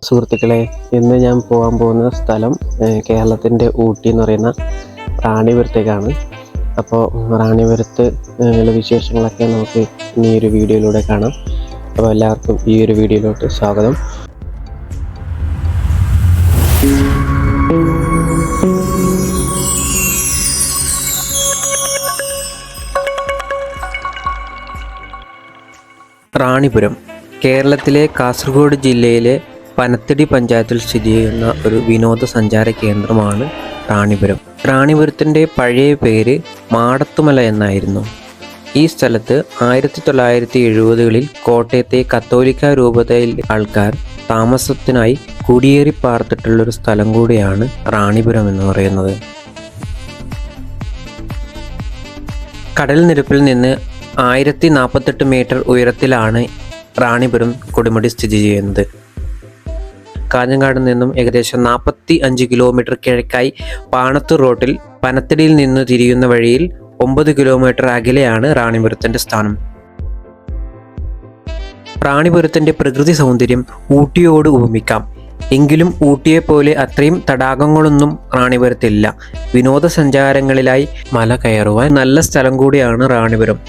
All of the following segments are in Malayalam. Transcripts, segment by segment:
സുഹൃത്തുക്കളെ, ഇന്ന് ഞാൻ പോകാൻ പോകുന്ന സ്ഥലം കേരളത്തിൻ്റെ ഊട്ടി എന്ന് പറയുന്ന റാണിപുരത്തേക്കാണ്. അപ്പോൾ റാണിപുരത്ത് ഉള്ള വിശേഷങ്ങളൊക്കെ നമുക്ക് ഈ ഒരു വീഡിയോയിലൂടെ കാണാം. അപ്പോൾ എല്ലാവർക്കും ഈ ഒരു വീഡിയോയിലോട്ട് സ്വാഗതം. റാണിപുരം കേരളത്തിലെ കാസർഗോഡ് ജില്ലയിലെ പനത്തടി പഞ്ചായത്തിൽ സ്ഥിതി ചെയ്യുന്ന ഒരു വിനോദസഞ്ചാര കേന്ദ്രമാണ് റാണിപുരം. റാണിപുരത്തിൻ്റെ പഴയ പേര് മാടത്തുമല എന്നായിരുന്നു. ഈ സ്ഥലത്ത് 1970കളിൽ കോട്ടയത്തെ കത്തോലിക്ക രൂപതയിൽ ആൾക്കാർ താമസത്തിനായി കുടിയേറി പാർത്തിട്ടുള്ളൊരു സ്ഥലം കൂടിയാണ് റാണിപുരം എന്ന് പറയുന്നത്. കടൽ നിരപ്പിൽ നിന്ന് 1048 മീറ്റർ ഉയരത്തിലാണ് റാണിപുരം കൊടുമുടി സ്ഥിതി ചെയ്യുന്നത്. കാഞ്ഞങ്ങാട് നിന്നും ഏകദേശം 45 കിലോമീറ്റർ കിഴക്കായി പാണത്തൂർ റോട്ടിൽ പനത്തടിയിൽ നിന്ന് തിരിയുന്ന വഴിയിൽ 9 കിലോമീറ്റർ അകലെയാണ് റാണിപുരത്തിൻ്റെ സ്ഥാനം. റാണിപുരത്തിൻ്റെ പ്രകൃതി സൗന്ദര്യം ഊട്ടിയോട് ഉപമിക്കാം. എങ്കിലും ഊട്ടിയെപ്പോലെ അത്രയും തടാകങ്ങളൊന്നും റാണിപുരത്തില്ല. വിനോദസഞ്ചാരങ്ങളിലായി മല കയറുവാൻ നല്ല സ്ഥലം കൂടിയാണ് റാണിപുരം.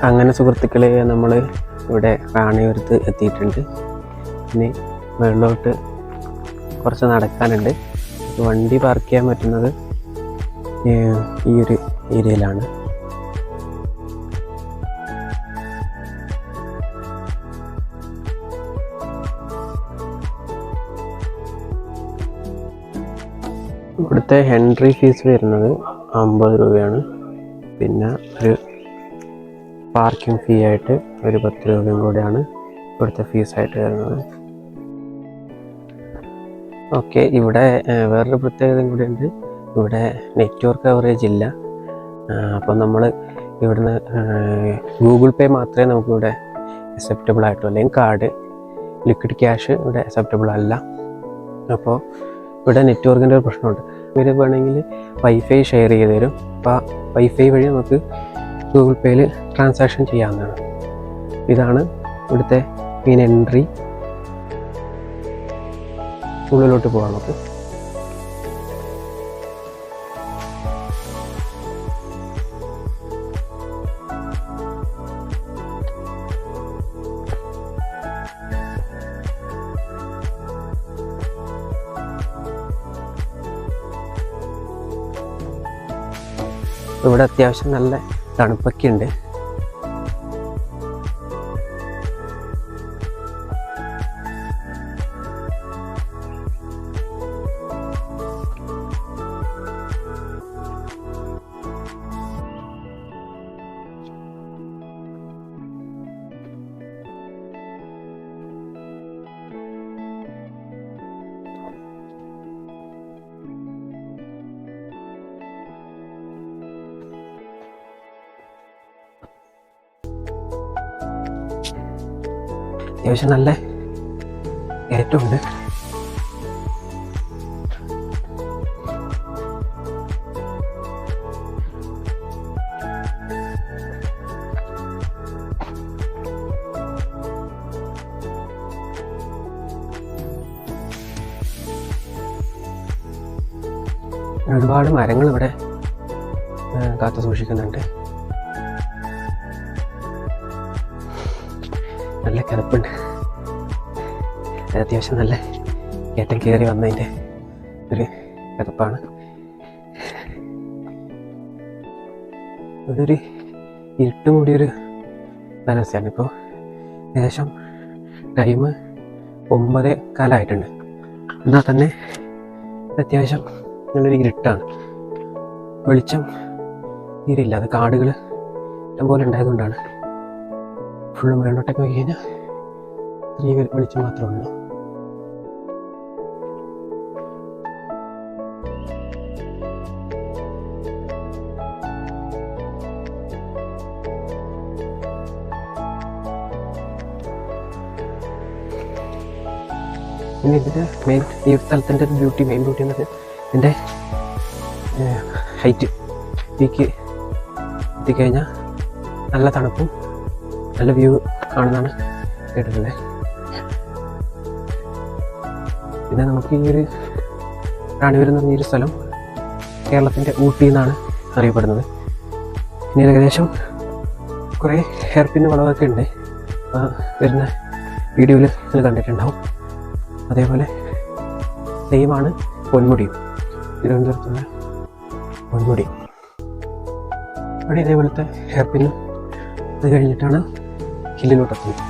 അങ്ങനെ സുഹൃത്തുക്കളെ, നമ്മൾ ഇവിടെ റാണിപുരത്ത് എത്തിയിട്ടുണ്ട്. ഇനി മുകളിലോട്ട് കുറച്ച് നടക്കാനുണ്ട്. വണ്ടി പാർക്ക് ചെയ്യാൻ പറ്റുന്നത് ഈ ഒരു ഏരിയയിലാണ്. ഇവിടുത്തെ എൻട്രി ഫീസ് വരുന്നത് 50 രൂപയാണ്. പിന്നെ ഒരു പാർക്കിംഗ് ഫീ ആയിട്ട് ഒരു 10 രൂപയും കൂടെയാണ് ഇവിടുത്തെ ഫീസായിട്ട് വരുന്നത്. ഓക്കെ, ഇവിടെ വേറൊരു പ്രത്യേകതയും കൂടെ ഉണ്ട്. ഇവിടെ നെറ്റ്വർക്ക് കവറേജ് ഇല്ല. അപ്പോൾ നമ്മൾ ഇവിടുന്ന് ഗൂഗിൾ പേ മാത്രമേ നമുക്കിവിടെ അക്സെപ്റ്റബിൾ ആയിട്ടുള്ളൂ. അല്ലെങ്കിൽ കാർഡ്, ലിക്വിഡ് ക്യാഷ് ഇവിടെ അക്സെപ്റ്റബിൾ അല്ല. അപ്പോൾ ഇവിടെ നെറ്റ്വർക്കിൻ്റെ ഒരു പ്രശ്നമുണ്ട്. ഇവർ വേണമെങ്കിൽ വൈഫൈ ഷെയർ ചെയ്ത് തരും. അപ്പോൾ വൈഫൈ വഴി നമുക്ക് ഗൂഗിൾ പേയിൽ ട്രാൻസാക്ഷൻ ചെയ്യാവുന്നതാണ്. ഇതാണ് ഇവിടുത്തെ മെയിൻ എൻട്രി. ഉള്ളിലോട്ട് പോകാം നമുക്ക്. ഇവിടെ അത്യാവശ്യം നല്ല തണുപ്പൊക്കെ ഉണ്ട്. അത്യാവശ്യം നല്ല കയറ്റമുണ്ട്. ഒരുപാട് മരങ്ങൾ ഇവിടെ കാത്തു സൂക്ഷിക്കുന്നുണ്ട്. നല്ല കിതപ്പുണ്ട്. അത്യാവശ്യം നല്ല കയറ്റം കയറി വന്നതിൻ്റെ ഒരു കിതപ്പാണ്. ഇവിടെ ഒരു ഇരുട്ട് കൂടിയൊരു കാലാവസ്ഥയാണ്. ഇപ്പോൾ ഏകദേശം ടൈം 9:15 എന്നാൽ തന്നെ അത്യാവശ്യം നല്ലൊരു ഇരുട്ടാണ്. വെളിച്ചം തീരില്ല. അത് കാടുകൾ ഇഷ്ടംപോലെ ഉണ്ടായതുകൊണ്ടാണ്. ഫുള്ളും വെള്ളോട്ടൊക്കെ പോയി കഴിഞ്ഞാൽ ഈ വെളിച്ചം മാത്രമേ ഉള്ളൂ. പിന്നെ ഇതിൻ്റെ ഈ ഒരു സ്ഥലത്തിൻ്റെ മെയിൻ ബ്യൂട്ടി എന്നത് ഇതിൻ്റെ ഹൈറ്റ്. പീക്ക് എത്തിക്കഴിഞ്ഞാൽ നല്ല തണുപ്പും നല്ല വ്യൂ ആണെന്നാണ് കേട്ടിട്ടുള്ളത്. പിന്നെ നമുക്ക് ഈ ഒരു റാണിപുരം എന്ന് പറഞ്ഞൊരു സ്ഥലം കേരളത്തിൻ്റെ ഊട്ടി എന്നാണ് അറിയപ്പെടുന്നത്. ഇനി ഏകദേശം കുറേ ഹെയർപിൻ വളവൊക്കെ ഉണ്ട്. വരുന്ന വീഡിയോയിൽ നിങ്ങൾ കണ്ടിട്ടുണ്ടാവും. അതേപോലെ സെയിമാണ് പൊന്മുടിയും, തിരുവനന്തപുരത്തുള്ള പൊന്മുടി. അവിടെ ഇതേപോലത്തെ ഹെയർപിന്നും അത് കഴിഞ്ഞിട്ടാണ് ഹില്ലിലോട്ടെത്തുന്നത്.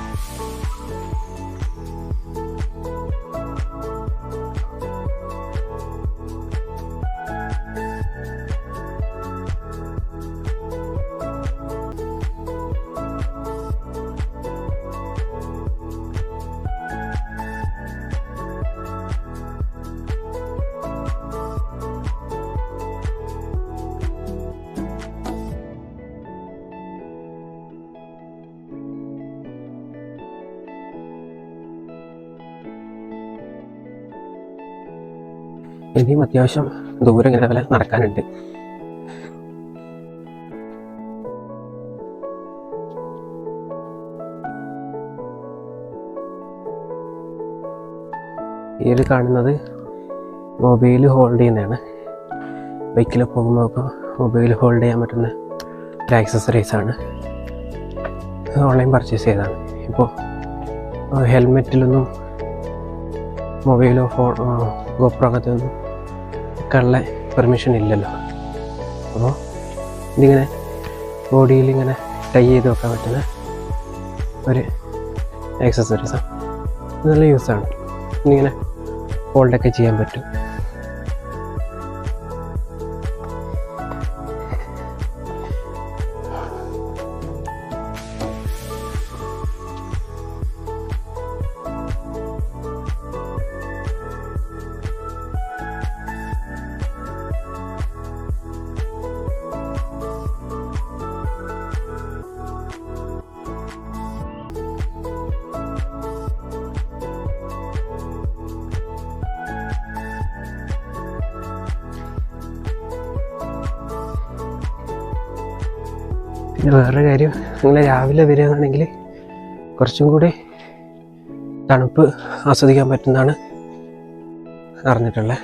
ഇനിയും അത്യാവശ്യം ദൂരം ഇങ്ങനെ പോലെ നടക്കാനുണ്ട്. ഈ ഒരു കാണുന്നത് മൊബൈൽ ഹോൾഡ് ചെയ്യുന്നതാണ്. ബൈക്കിൽ പോകുമ്പോൾ മൊബൈൽ ഹോൾഡ് ചെയ്യാൻ പറ്റുന്ന ഒരു ആക്സസറീസാണ്. ഓൺലൈൻ പർച്ചേസ് ചെയ്തതാണ്. ഇപ്പോൾ ഹെൽമെറ്റിലൊന്നും മൊബൈലോ ഗോപ്രോ അങ്ങനത്തെയൊന്നും ഉള്ള പെർമിഷൻ ഇല്ലല്ലോ. അപ്പോൾ ഇതിങ്ങനെ ബോഡിയിൽ ഇങ്ങനെ ടൈ ചെയ്ത് വെക്കാൻ പറ്റുന്ന ഒരു ആക്സസറീസാണ്. നല്ല യൂസാണ്. ഇങ്ങനെ ഹോൾഡൊക്കെ ചെയ്യാൻ പറ്റും. പിന്നെ വേറൊരു കാര്യം, നിങ്ങൾ രാവിലെ വരികയാണെങ്കിൽ കുറച്ചും കൂടി തണുപ്പ് ആസ്വദിക്കാൻ പറ്റുന്നതാണ് അറിഞ്ഞിട്ടുള്ളത്.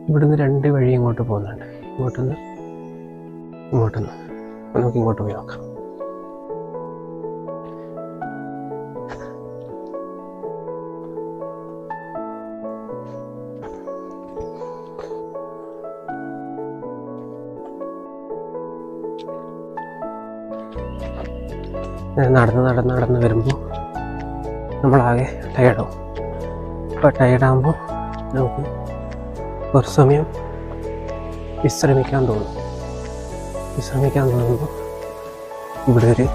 ഇവിടുന്ന് 2 വഴി ഇങ്ങോട്ട് പോകുന്നുണ്ട്. ഇങ്ങോട്ടൊന്ന് നമുക്ക് ഇങ്ങോട്ട് പോയി നോക്കാം. നടന്ന് വരുമ്പോൾ നമ്മളാകെ ടയർഡാവും. അപ്പോൾ ടയർഡാകുമ്പോൾ നമുക്ക് കുറച്ച് സമയം വിശ്രമിക്കാൻ തോന്നുമ്പോൾ ഇവിടെ ഒരു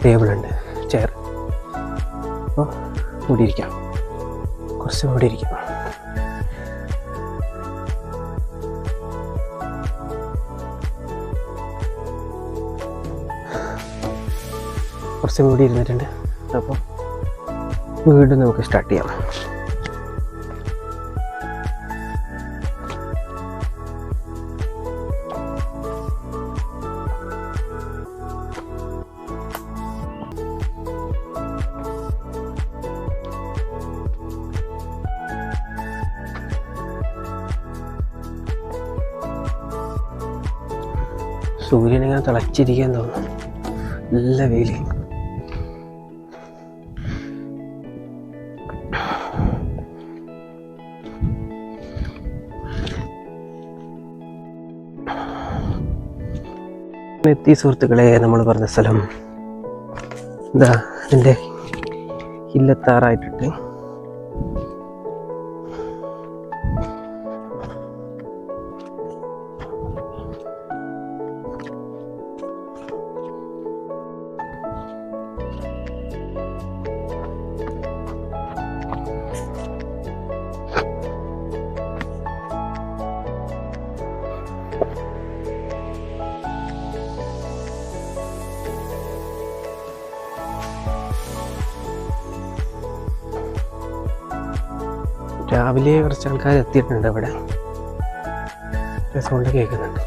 ടേബിളുണ്ട്, ചെയർ. അപ്പോൾ ഇവിടെ ഇരിക്കാം, കുറച്ച് ഇവിടെ ഇരിക്കാം. കുറച്ചും കൂടി ഇരുന്നിട്ടുണ്ട്. അപ്പോൾ വീണ്ടും നമുക്ക് സ്റ്റാർട്ട് ചെയ്യാം. സൂര്യനിങ്ങനെ തിളച്ചിരിക്കാൻ തോന്നുന്നു, നല്ല വെയിൽ. എത്തി സുഹൃത്തുക്കളെ, നമ്മൾ പറഞ്ഞ സ്ഥലം എന്താ, എൻ്റെ ഇല്ലത്താറായിട്ടിട്ട് രാവിലെ കുറച്ച് ആൾക്കാർ എത്തിയിട്ടുണ്ട്. ഇവിടെ സൗണ്ട് കേൾക്കുന്നുണ്ട്.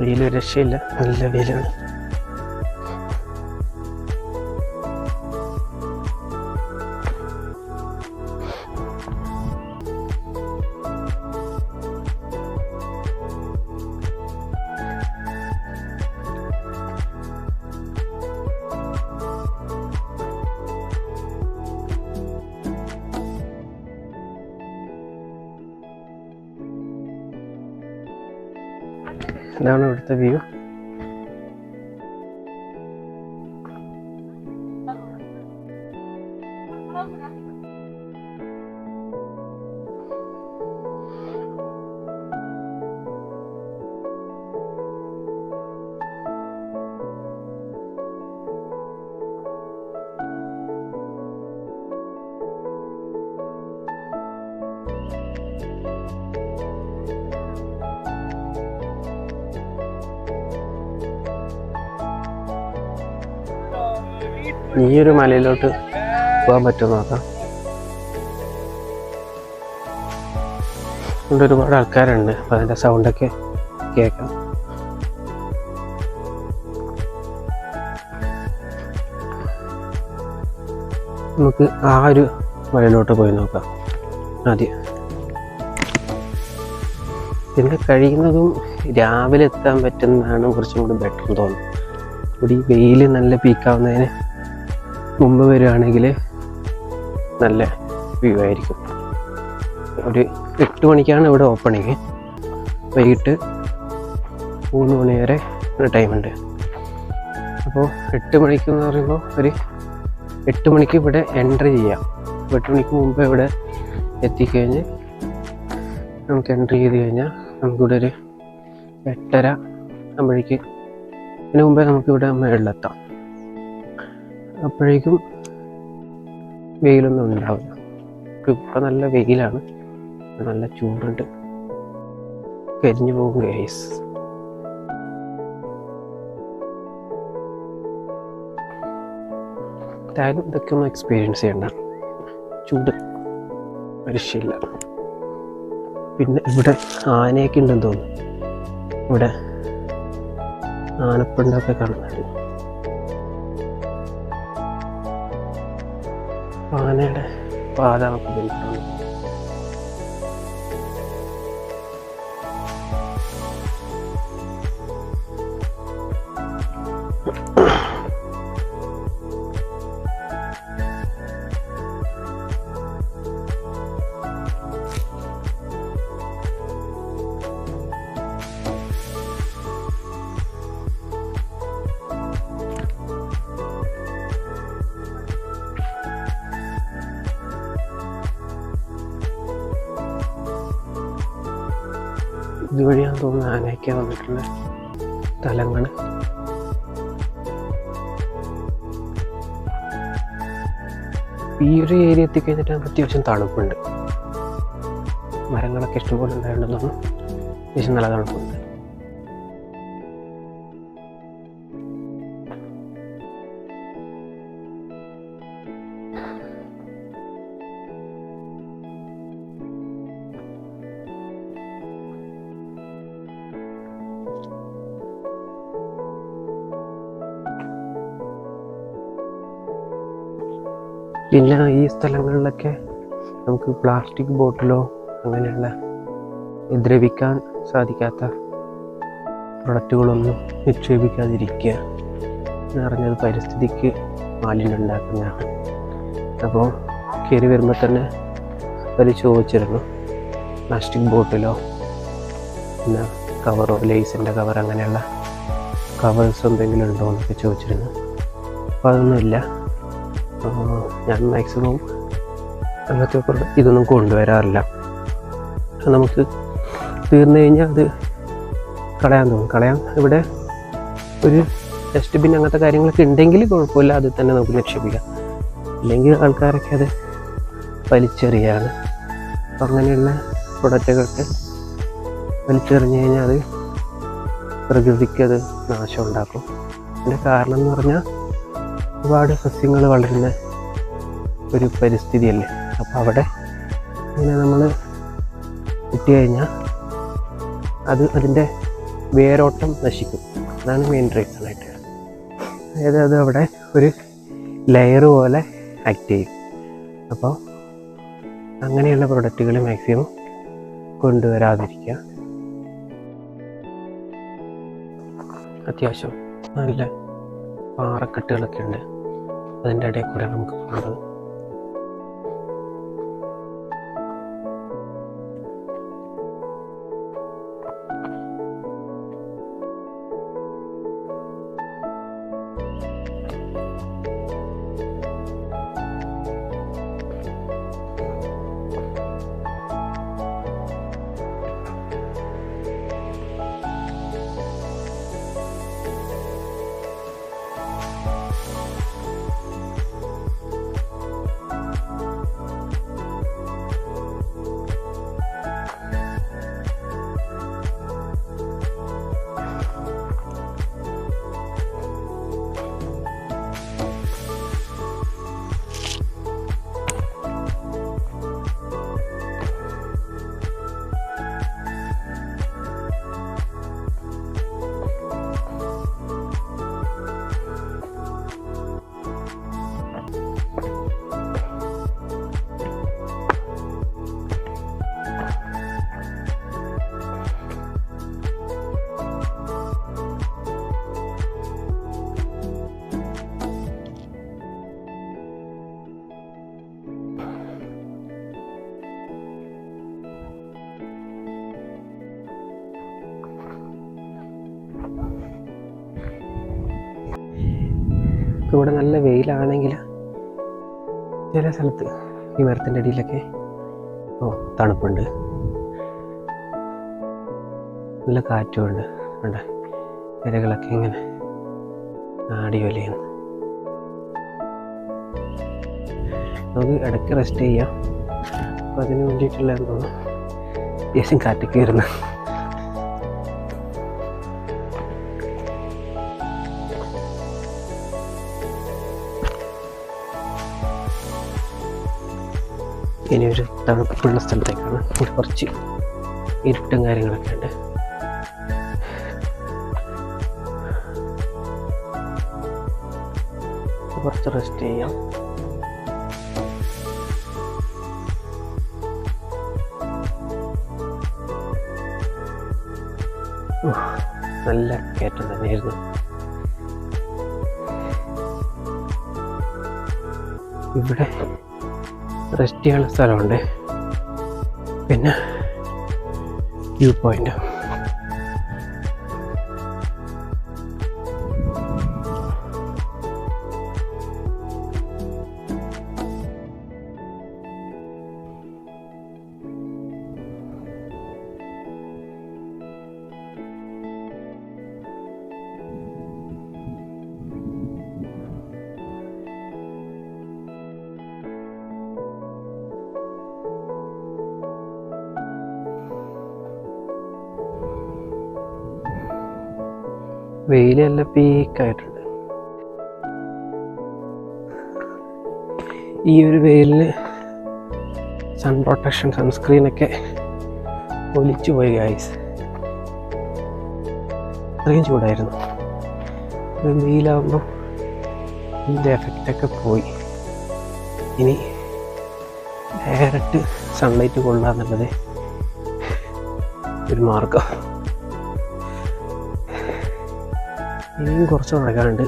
വെയിൽ രക്ഷയില്ല, നല്ല വെയിലാണ്. ഇതാണ് ഇവിടുത്തെ വ്യൂ. ഈ ഒരു മലയിലോട്ട് പോകാൻ പറ്റുമോ നോക്കാം. ഇവിടെ ഒരുപാട് ആൾക്കാരുണ്ട്, അപ്പോൾ അതിൻ്റെ സൗണ്ടൊക്കെ കേൾക്കാം. നമുക്ക് ആ ഒരു മലയിലോട്ട് പോയി നോക്കാം ആദ്യം. പിന്നെ കഴിയുന്നതും രാവിലെ എത്താൻ പറ്റുന്നതാണ് കുറച്ചും കൂടി ബെറ്റർ എന്ന് തോന്നുന്നു. ഇവിടെ ഈ വെയിൽ നല്ല പീക്കാവുന്നതിന് മുമ്പ് വരികയാണെങ്കിൽ നല്ല വ്യൂ ആയിരിക്കും. ഒരു 8 മണിക്കാണ് ഇവിടെ ഓപ്പണിങ്. വൈകിട്ട് 3 മണി വരെ ഒരു ടൈമുണ്ട്. അപ്പോൾ 8 മണിക്കെന്ന് പറയുമ്പോൾ ഒരു 8 മണിക്ക് ഇവിടെ എൻട്രി ചെയ്യാം. 8 മണിക്ക് മുമ്പ് ഇവിടെ എത്തിക്കഴിഞ്ഞ് നമുക്ക് എൻട്രി ചെയ്ത് കഴിഞ്ഞാൽ നമുക്കിവിടെ ഒരു 8:30 ആകുമ്പോഴേക്ക്, അതിന് മുമ്പേ നമുക്കിവിടെ മേളിലെത്താം. അപ്പോഴേക്കും വെയിലൊന്നും ഉണ്ടാവില്ല. ഇപ്പം നല്ല വെയിലാണ്, നല്ല ചൂടുണ്ട്, കരിഞ്ഞു പോകും ഗൈസ്. എന്തായാലും ഇതൊക്കെ ഒന്ന് എക്സ്പീരിയൻസ് ചെയ്യണ്ട, ചൂട് രക്ഷയില്ല. പിന്നെ ഇവിടെ ആനയൊക്കെ ഉണ്ടെന്ന് തോന്നുന്നു. ഇവിടെ ആനപ്പിണ്ടൊക്കെ കാണുന്നുണ്ട്. ആനയുടെ പാത നമുക്ക് ബന്ധിക്കണം. ഇതുവഴിയാന്ന് തോന്നുന്നു ആനയൊക്കെ വന്നിട്ടുള്ള സ്ഥലങ്ങൾ. ഈ ഒരു ഏരിയ എത്തിക്കഴിഞ്ഞിട്ട് നമുക്ക് അത്യാവശ്യം തണുപ്പുണ്ട്. മരങ്ങളൊക്കെ ഇഷ്ടംപോലെ ഉണ്ടായിട്ടുണ്ടെന്ന് തോന്നുന്നു. അത്യാവശ്യം നല്ല തണുപ്പുണ്ട്. പിന്നെ ഈ സ്ഥലങ്ങളിലൊക്കെ നമുക്ക് പ്ലാസ്റ്റിക് ബോട്ടിലോ അങ്ങനെയുള്ള ദ്രവിക്കാൻ സാധിക്കാത്ത പ്രൊഡക്റ്റുകളൊന്നും നിക്ഷേപിക്കാതിരിക്കുക എന്ന് പറഞ്ഞത് പരിസ്ഥിതിക്ക് മാലിന്യം ഉണ്ടാക്കുന്നതാണ്. അപ്പോൾ കയറി വരുമ്പോൾ തന്നെ അവർ ചോദിച്ചിരുന്നു പ്ലാസ്റ്റിക് ബോട്ടിലോ പിന്നെ കവറോ ലേസിൻ്റെ കവർ അങ്ങനെയുള്ള കവേഴ്സ് എന്തെങ്കിലും ഉണ്ടോ എന്നൊക്കെ ചോദിച്ചിരുന്നു. അപ്പോൾ അതൊന്നുമില്ല. ഞാൻ മാക്സിമം അങ്ങനത്തെ ഇതൊന്നും കൊണ്ടുവരാറില്ല. നമുക്ക് തീർന്നു കഴിഞ്ഞാൽ അത് കളയാൻ തോന്നും. കളയാൻ ഇവിടെ ഒരു ഡസ്റ്റ്ബിൻ അങ്ങനത്തെ കാര്യങ്ങളൊക്കെ ഉണ്ടെങ്കിൽ കുഴപ്പമില്ല, അത് തന്നെ നമുക്ക് നിക്ഷേപിക്കാം. അല്ലെങ്കിൽ ആൾക്കാരൊക്കെ അത് വലിച്ചെറിയാണ്. അപ്പം അങ്ങനെയുള്ള പ്രൊഡക്റ്റുകളൊക്കെ വലിച്ചെറിഞ്ഞ് കഴിഞ്ഞാൽ അത് പ്രകൃതിക്ക് അത് നാശം ഉണ്ടാക്കും. അതിൻ്റെ കാരണം എന്ന് പറഞ്ഞാൽ ഒരുപാട് സസ്യങ്ങൾ വളരുന്ന ഒരു പരിസ്ഥിതിയല്ലേ. അപ്പോൾ അവിടെ ഇങ്ങനെ നമ്മൾ കിട്ടിക്കഴിഞ്ഞാൽ അതിൻ്റെ വേരോട്ടം നശിക്കും. അതാണ് മെയിൻ റീസണായിട്ട്. അതായത് അത് അവിടെ ഒരു ലെയർ പോലെ ആക്ട് ചെയ്യും. അപ്പോൾ അങ്ങനെയുള്ള പ്രൊഡക്റ്റുകൾ മാക്സിമം കൊണ്ടുവരാതിരിക്കുക. അത്യാവശ്യം നല്ല പാറക്കെട്ടുകളൊക്കെ ഉണ്ട്. അതിൻ്റെ ഇടയിൽ കൂടെ നമുക്ക് പോകുന്നത്. ഇവിടെ നല്ല വെയിലാണെങ്കിൽ ചില സ്ഥലത്ത് ഈ മരത്തിൻ്റെ അടിയിലൊക്കെ തണുപ്പുണ്ട്, നല്ല കാറ്റുമുണ്ട്. ഉണ്ട് ഇലകളൊക്കെ ഇങ്ങനെ ആടി വലിയുന്നു. നമുക്ക് ഇടയ്ക്ക് റെസ്റ്റ് ചെയ്യാം. അപ്പോൾ അതിന് വേണ്ടിയിട്ടുള്ള തോന്നുന്നു അത്യാവശ്യം കാറ്റൊക്കെ വരുന്നു. ഇനി ഒരു തണുപ്പുള്ള സ്ഥലത്തേക്കാണ്. ഇവിടെ കുറച്ച് ഇരുട്ടും കാര്യങ്ങളൊക്കെ ഉണ്ട്. കുറച്ച് റെസ്റ്റ് ചെയ്യാം. നല്ല കയറ്റം തന്നെയായിരുന്നു. ഇവിടെ റെസ്റ്റ് ചെയ്യാനുള്ള സ്ഥലമുണ്ട്, പിന്നെ വ്യൂ പോയിന്റ്. വെയിൽ നല്ല പീക്കായിട്ടുണ്ട്. ഈ ഒരു വെയിലിന് സൺ പ്രൊട്ടക്ഷൻ സൺസ്ക്രീനൊക്കെ ഒലിച്ചു പോയി ഗൈസ്. അത്രയും ചൂടായിരുന്നു. വെയിലാകുമ്പോൾ ഇതിൻ്റെ എഫക്റ്റൊക്കെ പോയി. ഇനി ഡയറക്റ്റ് സൺലൈറ്റ് കൊള്ളുക എന്നുള്ളത് ഒരു മാർഗം. ഇനിയും കുറച്ച് നടക്കാനുണ്ട്.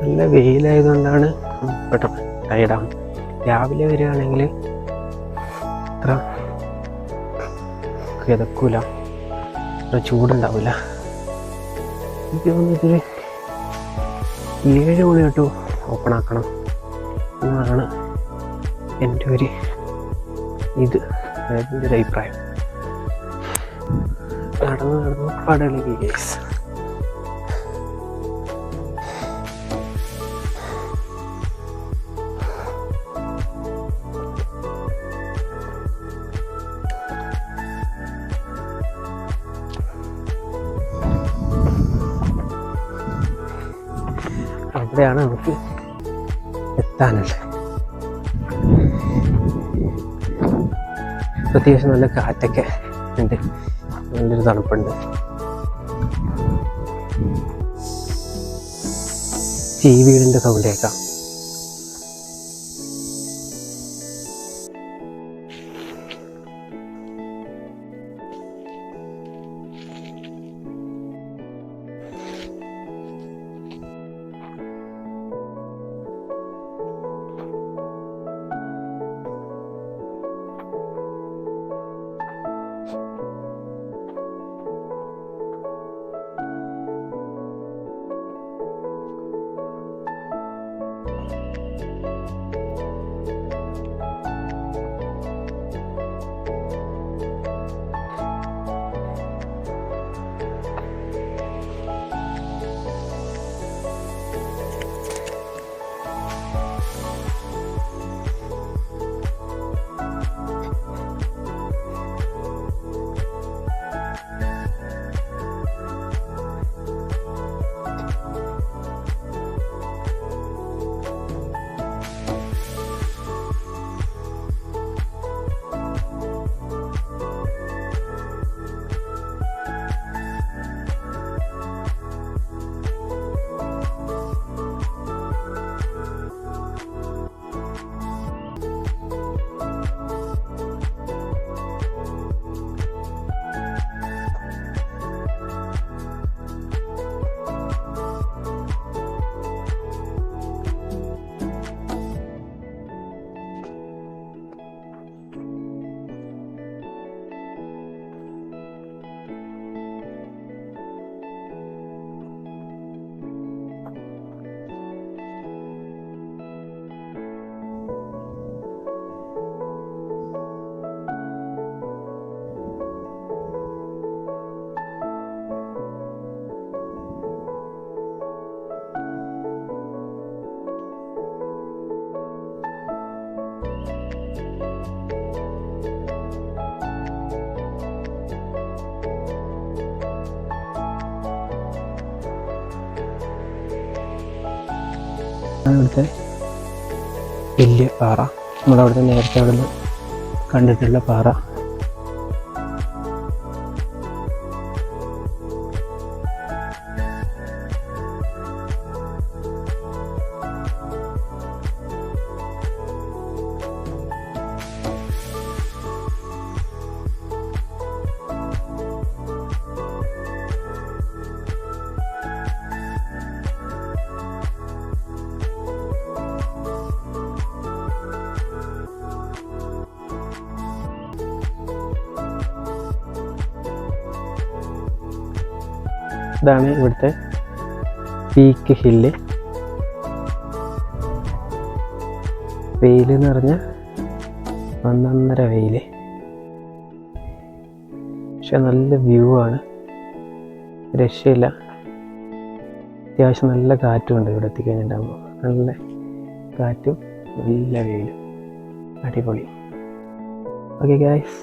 നല്ല വെയിലായതുകൊണ്ടാണ് പെട്ടെന്ന് ടയർഡാണ്. രാവിലെ വരികയാണെങ്കിൽ അത്ര കിതക്കൂല, അത്ര ചൂടുണ്ടാവില്ല. എനിക്ക് തോന്നുന്നതൊരു 7 മണി തൊട്ട് ഓപ്പൺ ആക്കണം എന്നാണ് എൻ്റെ ഒരു അഭിപ്രായം. നടന്ന് പടലേക്ക് കേസ്. അവിടെയാണ് നമുക്ക് എത്താനുള്ളത്. അത്യാവശ്യം നല്ല കാറ്റൊക്കെ ഉണ്ട്, നല്ലൊരു തണുപ്പുണ്ട്. വീടിൻ്റെ സൗണ്ട് കേൾക്കാം. ഇവിടുത്തെ വലിയ പാറ. നമ്മളവിടുന്ന് നേരത്തെ അവിടുന്ന് കണ്ടിട്ടുള്ള പാറ. ഇതാണ് ഇവിടുത്തെ പീക്ക് ഹില്ല്. വെയിലെന്ന് പറഞ്ഞാൽ ഒന്നൊന്നര വെയിൽ, പക്ഷെ നല്ല വ്യൂ ആണ്, രക്ഷയില്ല. അത്യാവശ്യം നല്ല കാറ്റും ഉണ്ട് ഇവിടെ എത്തിക്കഴിഞ്ഞിട്ടാകുമ്പോൾ. നല്ല കാറ്റും നല്ല വെയിലും, അടിപൊളി. ഓക്കെ ഗൈസ്,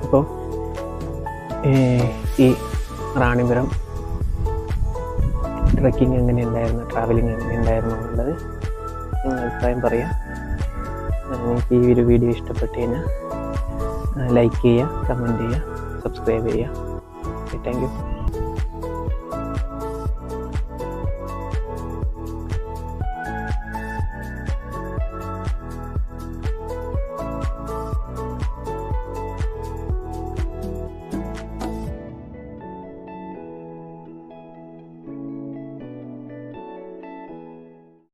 അപ്പോൾ ഈ റാണിപുരം ട്രക്കിംഗ് എങ്ങനെയുണ്ടായിരുന്നു, ട്രാവലിംഗ് എങ്ങനെയുണ്ടായിരുന്നു എന്നുള്ളത് നിങ്ങൾ അഭിപ്രായം പറയാം. നിങ്ങൾക്ക് ഈ ഒരു വീഡിയോ ഇഷ്ടപ്പെട്ട് കഴിഞ്ഞാൽ ലൈക്ക് ചെയ്യുക, കമൻറ്റ് ചെയ്യുക, സബ്സ്ക്രൈബ് ചെയ്യുക. Thank you.